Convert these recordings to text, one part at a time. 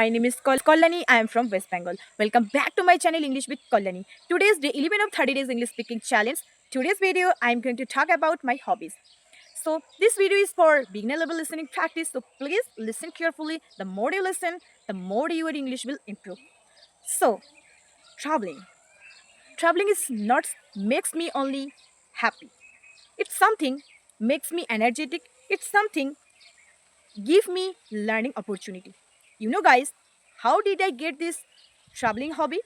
My name is Kalyani. I am from West Bengal. Welcome back to my channel English with Kalyani. Today is day 11 of 30 days English speaking challenge. Today's video I am going to talk about my hobbies. So this video is for beginner level listening practice. So please listen carefully. The more you listen, the more your English will improve. So traveling. Traveling is not makes me only happy. It's something makes me energetic. It's something give me learning opportunity. You know guys, how did I get this traveling hobby?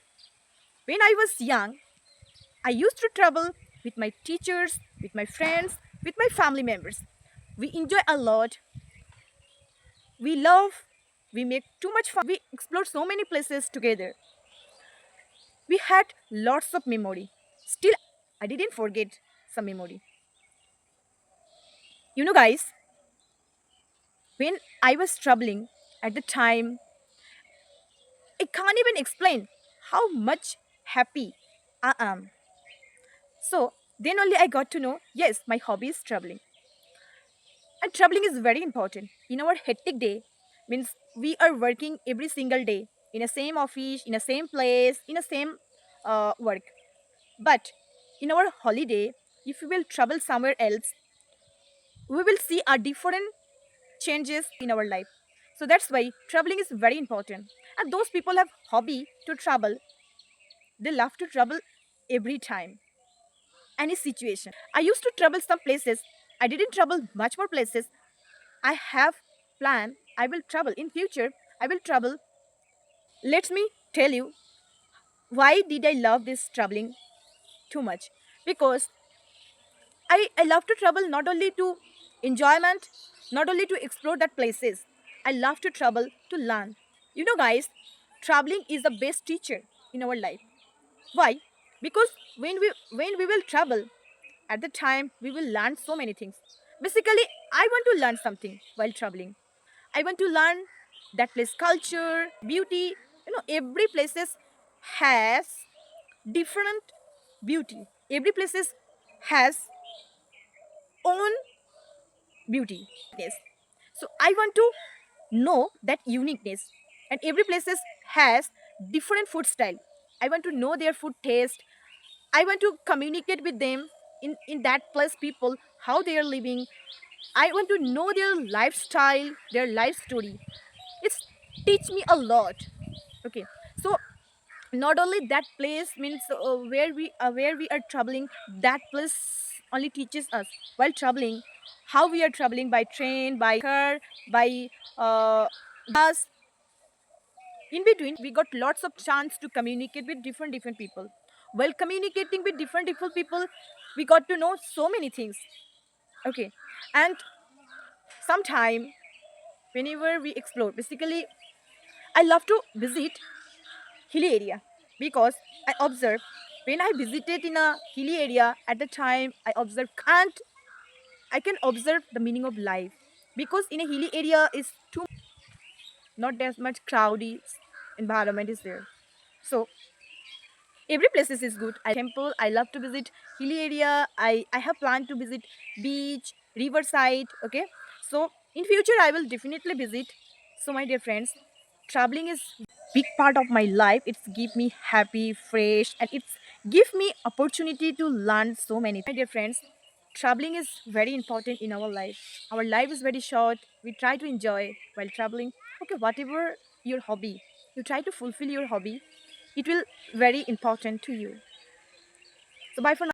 When I was young, I used to travel with my teachers, with my friends, with my family members. We enjoy a lot. We love. We make too much fun. We explore so many places together. We had lots of memory. Still, I didn't forget some memory. You know guys, when I was traveling at the time, I can't even explain how much happy I am. So then only I got to know, yes, my hobby is traveling. And traveling is very important. In our hectic day, means we are working every single day in a same office, in a same place, in a same work. But in our holiday, if we will travel somewhere else, we will see a different changes in our life. So that's why traveling is very important. And those people have hobby to travel. They love to travel every time, any situation. I used to travel some places. I didn't travel much more places. I have plan. I will travel in future. I will travel. Let me tell you why did I love this traveling too much? Because I love to travel not only to enjoyment, not only to explore that places. I love to travel to learn. You know guys, traveling is the best teacher in our life. Why? Because when we will travel, at the time we will learn so many things. Basically, I want to learn something while traveling. I want to learn that place culture, beauty. You know, every places has different beauty. Every places has own beauty. Yes. So I want to know that uniqueness. And every places has different food style. I want to know their food taste. I want to communicate with them in that place people, how they are living. I want to know their lifestyle, their life story. It's teach me a lot. Okay, so not only that place means where we are traveling, that place only teaches us while traveling how we are traveling by train, by car, by bus. In between we got lots of chance to communicate with different people. While communicating with different people, we got to know so many things. Okay, and sometime whenever we explore, basically I love to visit hilly area because I observe when I visited in a hilly area at the time I observe and I can observe the meaning of life because in a hilly area is too not as much crowdy environment is there. So every places is good. I temple. I love to visit hilly area. I have planned to visit beach, riverside. Okay, so in future I will definitely visit. So my dear friends, traveling is big part of my life. It's give me happy, fresh, and it's give me opportunity to learn so many. My dear friends, traveling is very important in our life. Our life is very short. We try to enjoy while traveling. Okay, whatever your hobby, you try to fulfill your hobby. It will very important to you. So bye for now.